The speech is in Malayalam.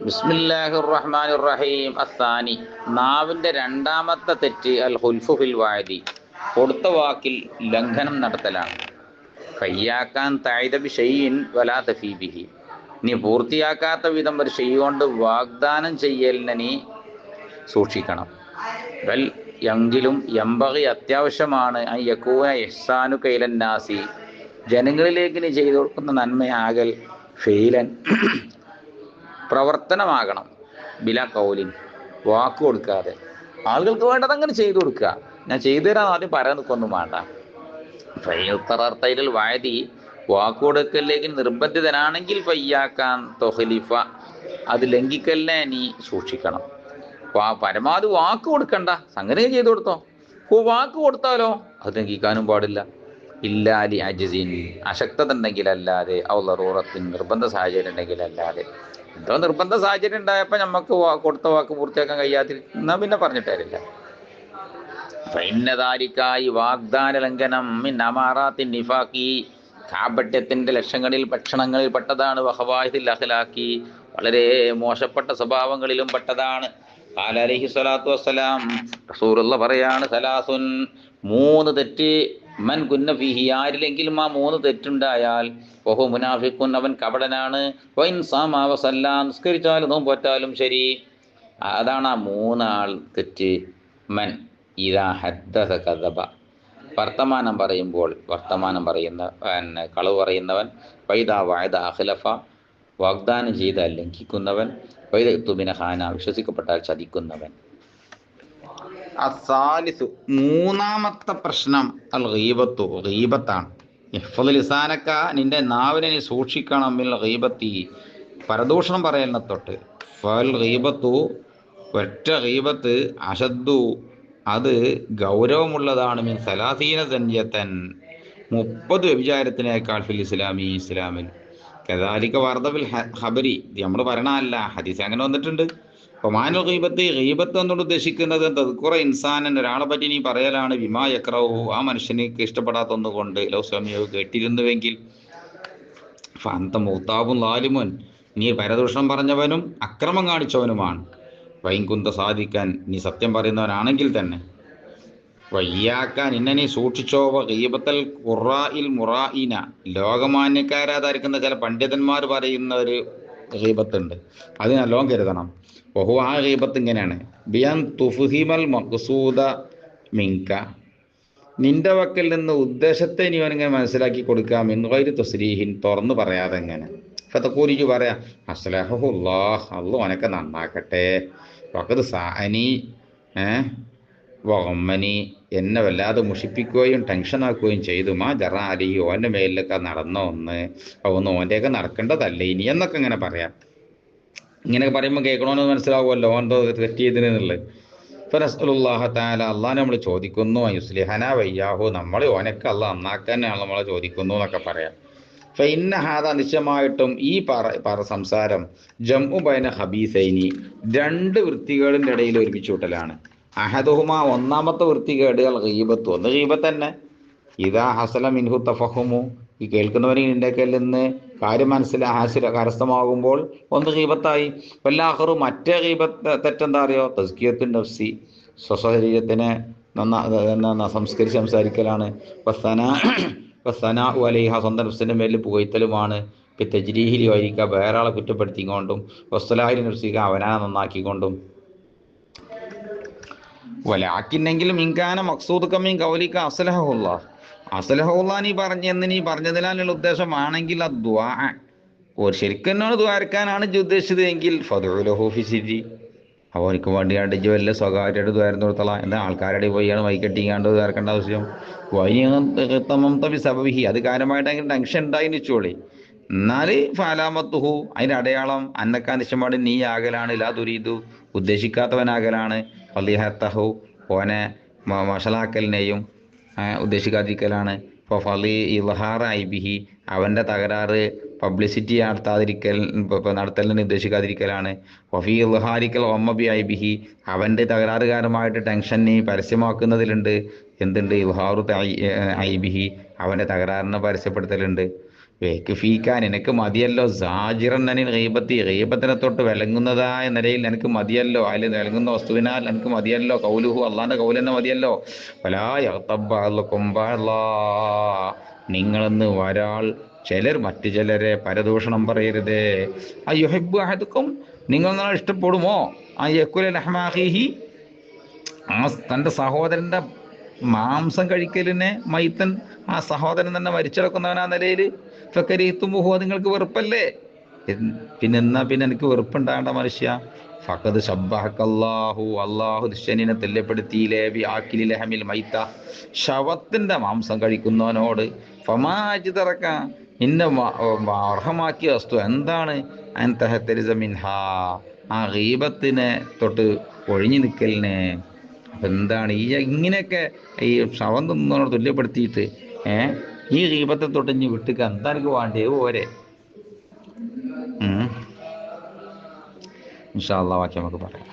ബിസ്മില്ലാഹിർ റഹ്മാനിർ റഹീം. അസ്സാനി, നാവിന്റെ രണ്ടാമത്തെ തെറ്റ് അൽ ഹുൽഫു ഫിൽ വാദി, കൊടുത്ത വാക്കിൽ ലംഘനം നടത്തലാണ്. കയ്യാക്കാൻ താഴ്ത ബി ഷൈഇൻ വലാ തഫീ ബിഹി, നീ പൂർത്തിയാക്കാത്ത വിധം ഒരു ഷെയ് കൊണ്ട് വാഗ്ദാനം ചെയ്യലിനെ നീ സൂക്ഷിക്കണം. ബൽ, എങ്കിലും യംബഗി, അത്യാവശ്യമാണ് അൻ യകൂന ഇഹ്സാനു കൈലൻ നാസി, ജനങ്ങളിലേക്ക് നീ ചെയ്തു കൊടുക്കുന്ന നന്മയാകൽ ഫെയിലൻ, പ്രവർത്തനമാകണം. ബില കൗലിൻ, വാക്ക് കൊടുക്കാതെ. ആളുകൾക്ക് വേണ്ടത് അങ്ങനെ ചെയ്തു കൊടുക്കുക. ഞാൻ ചെയ്തു തരാൻ ആദ്യം പറയാൻ നിൽക്കൊന്നും വേണ്ട. ഫൈത്തറർത്തയിൽ വായതി, വാക്ക് കൊടുക്കലിലേക്ക് നിർബന്ധിതനാണെങ്കിൽ ഫയ്യാക്കാൻ തൊഹലിഫ, അത് ലംഘിക്കലിനെ നീ സൂക്ഷിക്കണം. പരമാവധി വാക്ക് കൊടുക്കണ്ട, സംഗതി ചെയ്തു കൊടുത്തോ. വാക്ക് കൊടുത്താലോ അത് ലംഘിക്കാനും പാടില്ല. ഇല്ലാലി അജിസിൻ, അശക്തത ഉണ്ടെങ്കിൽ അല്ലാതെ, ഔ ലറൂറത്തിൻ, നിർബന്ധ സാഹചര്യം ഉണ്ടെങ്കിൽ അല്ലാതെ. എന്തോ നിർബന്ധ സാഹചര്യം ഉണ്ടായപ്പോൾ നമുക്ക് കൊടുത്ത വാക്ക് പൂർത്തിയാക്കാൻ കഴിയാതിരുന്നാൽ പിന്നെ പറഞ്ഞിട്ട് കാര്യമില്ല. ഫൈന്നദാലിക്കായി വാഗ്ദാന ലംഘനം മിൻ അമാറാത്തിൻ നിഫാഖി, കാപട്യത്തിന്റെ ലക്ഷണങ്ങളിൽ ഭക്ഷണങ്ങളിൽ പെട്ടതാണ്. വഹവാഹിദിൽ അഖ്ലാഖി, വളരെ മോശപ്പെട്ട സ്വഭാവങ്ങളിലും പെട്ടതാണ്. ഖാല അലൈഹി സ്വലാത്തു വസ്സലാം, റസൂലുള്ള പറയാണ്, സലാസുൻ, മൂന്ന് തെറ്റ്, മൻ കുന്ന ഫീഹി, ആരിലെങ്കിലും ആ മൂന്ന് തെറ്റുണ്ടായാൽ, വഹു മുനാഫിഖുൻ, അവൻ കപടനാണ്. വൈൻ സാമ വസല്ലാ, നിസ്കരിച്ചാലും നോമ്പറ്റാലും ശരി. അതാണ് ആ മൂന്നാൾ തെറ്റ്. മൻ ഇദാ ഹദ്ദസ കദബ, വർത്തമാനം പറയുന്ന കളവ് പറയുന്നവൻ. വൈദാ വഅദ അഖ്ലഫ, വാഗ്ദാനം ചെയ്താൽ ലംഘിക്കുന്നവൻ. വൈദ തുബിന ഖാന, വിശ്വസിക്കപ്പെട്ടാൽ ചതിക്കുന്നവൻ. അസാലിസു, മൂന്നാമത്തെ പ്രശ്നം അൽ ഗീബത്തു, ഗീബത്താണ്. ഇഹ്ഫദ് ലിസാനക, നിന്റെ നാവിനെ നീ സൂക്ഷിക്കണം. മിൽ ഗീബത്തി, പരദൂഷണം പറയലിനെ തൊട്ട്. ഫൽ ഗീബത്തു, ഒറ്റ ഗീബത്ത്, അശദ്ദു, അത് ഗൗരവമുള്ളതാണ്. മിൻ സലാസീന സന്യത്തൻ, 30 വ്യഭിചാരത്തിനേക്കാൾ ഫിൽ ഇസ്ലാമി, ഇസ്ലാമിൽ. കദാലിക വർദബിൽ ഖബരി, നമ്മൾ പറയണല്ല, ഹദീസ് അങ്ങനെ വന്നിട്ടുണ്ട്. ഒമാനുൽ ഗീബത്ത്, ഗീബത്ത് എന്നോട് ഉദ്ദേശിക്കുന്നത് തദ്കുറ ഇൻസാനൻ, ഒരാളെ പറ്റി നീ പറയലാണ്. വിമാ യക്റഹു, ആ മനുഷ്യനിക്ക് ഇഷ്ടപ്പെടാത്ത ഒന്നുകൊണ്ട്. ലൗ സമയവും, കേട്ടിരുന്നുവെങ്കിൽ. ഫഅന്ത മുഗ്താബുൻ ലാലിമുൻ, നീ പരദൂഷണം പറഞ്ഞവനും അക്രമം കാണിച്ചവനുമാണ്. വൈകുന്ത സാധിക്കാൻ, നീ സത്യം പറയുന്നവനാണെങ്കിൽ തന്നെ. വയ്യാക്ക, നിന്നെ നീ സൂക്ഷിച്ചോ. ഗീബത്തൽ ഖുറാഇൽ മുറായിന, ലോകമാന്യക്കാരാധാരിക്കുന്ന ചില പണ്ഡിതന്മാർ പറയുന്ന ഒരു ഗീബത്തുണ്ട്, അത് നല്ലോണം കരുതണം. ഓഹോ, ആ ഗീബത്ത് ഇങ്ങനെയാണ്. ബിയാൻ തുഫ്ഹിമൽ മഖ്സൂദ മിൻക, നിന്റെ വക്കൽ നിന്ന് ഉദ്ദേശത്തെ നീ അവനിങ്ങനെ മനസ്സിലാക്കി കൊടുക്കാം. മിൻ ഗൈരി തസ്രീഹിൻ, തുറന്നു പറയാതെ ഇങ്ങനെ. ഫതഖൂലിജു, പറയാ, അസ്ലഹുല്ലാഹ്, അല്ലാഹു അവനൊക്കെ നന്നാക്കട്ടെ. വഖദ് സഅനി, വഗമ്മനി, എന്നെ വല്ലാതെ മുഷിപ്പിക്കുകയും ടെൻഷനാക്കുകയും ചെയ്തു. മാ ജറ അലൈഹി, ഓൻ്റെ മേലിലൊക്കെ നടന്ന ഒന്ന്, ഒന്ന് ഓൻ്റെയൊക്കെ നടക്കേണ്ടതല്ലേ ഇനി എന്നൊക്കെ ഇങ്ങനെ പറയാം. ഇങ്ങനെയൊക്കെ പറയുമ്പോൾ കേൾക്കണമെന്ന് മനസ്സിലാവുമല്ലോ ഓൻ്റെ തെറ്റ് ചെയ്തതിനുള്ളത്. ഇപ്പം നസ്അലുല്ലാഹ തആല, അള്ളാഹനെ നമ്മൾ ചോദിക്കുന്നു. യുസ്ലിഹന വയ്യാഹു, നമ്മൾ ഓനൊക്കെ അള്ളാഹ് നന്നാക്കാനാണ് നമ്മളെ ചോദിക്കുന്നു എന്നൊക്കെ പറയാം. ഫഇന്ന ഹാദ, നിശ്ചയമായിട്ടും ഈ സംസാരം ജംഉ ബൈന ഖബീസൈനി, രണ്ട് വൃത്തികേടിൻ്റെ ഇടയിൽ ഒരുമിച്ച് വിട്ടലാണ്. അഹദുഹുമ, ഒന്നാമത്തെ വൃത്തികേട് അൽ ഗീബത്ത്, ഒന്ന് ഗീബത്ത് തന്നെ. ഇദാ ഹസല മിൻഹു തഫഹുമു, ഈ കേൾക്കുന്നവന് ഇതിൻ്റെയൊക്കെ നിന്ന് കാര്യം കരസ്ഥമാകുമ്പോൾ ഒന്ന് ഗീബത്തായി. വല്ലാഹറു, മറ്റേ ഗീബത്ത് തെറ്റെന്താ അറിയോ? തസ്കിയത്തുൻ നഫ്സി, സ്വശരീരത്തിനെ സംസ്കരിച്ച് സംസാരിക്കലാണ്. വസ്സനാ അലൈഹ, സ്വന്തം നഫ്സിൻ്റെ മേലിൽ പുകഴ്ത്തലുമാണ്. തജ്രീഹിലി വരിക, വേറെ ആളെ കുറ്റപ്പെടുത്തിക്കൊണ്ടും. വസ്സലാഹിലി നഫ്സിക, അവനാനെ നന്നാക്കിക്കൊണ്ടും. വലാക്കിന്നെങ്കിലും ഇൻകാന മഖ്സൂദ് കമീൻ കൗലിക അസ്ലഹുല്ലാ, അസ്ലഹുല്ലാ നീ പറഞ്ഞതിനാലുള്ള ഉദ്ദേശമാണെങ്കിൽ അദ്ദുആ, ശരിക്കും എന്നോട് ദ്വാരക്കാനാണ് ഉദ്ദേശിച്ചത് എങ്കിൽ ഫദ്ഉലഹു ഫി സിരി, അവനക്ക് വേണ്ടിയാണ്ട് ഇജ്ജ് വല്ല സ്വകാര്യമായിട്ട് ദ്വാരം കൊടുത്തളാം. എന്താ ആൾക്കാരുടെ പോയാണ് വൈകെട്ടിങ്ങാണ്ട് ദ്വാരക്കേണ്ട ആവശ്യം? വൈതമി സബബിഹി, അത് കാര്യമായിട്ട് ടെൻഷൻ ഉണ്ടായി നിച്ചോളി. എന്നാൽ ഫാലാമത്തുഹു, അതിൻ്റെ അടയാളം അന്നക്കാ നിശ്ചയമാട് നീ ആകലാണ്. ലാ തുരീദു, ഉദ്ദേശിക്കാത്തവനാകലാണ്. ഫലിഹത്തഹു, ഓനെ വഷളാക്കലിനെയും ഉദ്ദേശിക്കാതിരിക്കലാണ്. ഇപ്പോൾ ഫലി ഇൽഹാർ ഐബിഹി, അവൻ്റെ തകരാറ് പബ്ലിസിറ്റി നടത്തലിന് ഉദ്ദേശിക്കാതിരിക്കലാണ്. വഫി ഇൽഹാരിക്കൽ ഒമ്മബി ഐബിഹി, അവൻ്റെ തകരാറുകാരമായിട്ട് ടെൻഷനെ പരസ്യമാക്കുന്നതിലുണ്ട്. എന്തുണ്ട്? ഇൽഹാറു ഐബിഹി, അവൻ്റെ തകരാറിനെ പരസ്യപ്പെടുത്തലുണ്ട്. വേക്കുഫീക്കാൻ നിനക്ക് മതിയല്ലോ സാജിറൻ അനിൽ ഗീബത്തി ഗീബത്തിനെ തൊട്ട് വിലങ്ങുന്നതായ നിലയിൽ എനിക്ക് മതിയല്ലോ, അതിൽ വിലങ്ങുന്ന വസ്തുവിനാൽ എനിക്ക് മതിയല്ലോ, കൗലുഹു അള്ളാന്റെ കൗൽ തന്നെ മതിയല്ലോ. നിങ്ങളെന്ന് ഒരാൾ ചിലർ മറ്റു ചിലരെ പരദൂഷണം പറയരുതേ. അയ്യുഹിബ്ബു അഹദുക്കും നിങ്ങൾ ഇഷ്ടപ്പെടുമോ ആ യക്കുല ലഹ്മാഹിഹി ആ തൻ്റെ സഹോദരൻ്റെ മാംസം കഴിക്കലിനെ മൈത്തൻ ആ സഹോദരൻ തന്നെ മരിച്ചെടുക്കുന്നവനാ നിലയിൽ ഫക്കരിത്തുമുഹു നിങ്ങൾക്ക് വെറുപ്പല്ലേ? പിന്നെ എനിക്ക് വെറുപ്പുണ്ടാകേണ്ട മനുഷ്യ. ഫഖദ് ശബ്ബഹക്കല്ലാഹു അള്ളാഹു നിശ്ചയനെ തെല്യപ്പെടുത്തിയില്ലേ ബി ആക്കിലി ലഹമിൽ മൈത്ത ശവത്തിൻ്റെ മാംസം കഴിക്കുന്നവനോട്. ഫമാജിതറക്ക നിന്നെ അർഹമാക്കിയ വസ്തു എന്താണ്? അൻതഹത്തരിസമിൻഹ ആ ഗീബത്തിനെ തൊട്ട് ഒഴിഞ്ഞു നിൽക്കലിനെ. അപ്പം എന്താണ് ഈ ഇങ്ങനെയൊക്കെ ഈ ശവം തിന്നോട് തുല്യപ്പെടുത്തിയിട്ട് ഈ ഗീബത്തെ തൊട്ട് ഇനി വിട്ടുക എന്താ എനിക്ക് വേണ്ടേ പോരെ? ഇൻഷാ അല്ലാഹ് ബാക്കി നമുക്ക് പറയാം.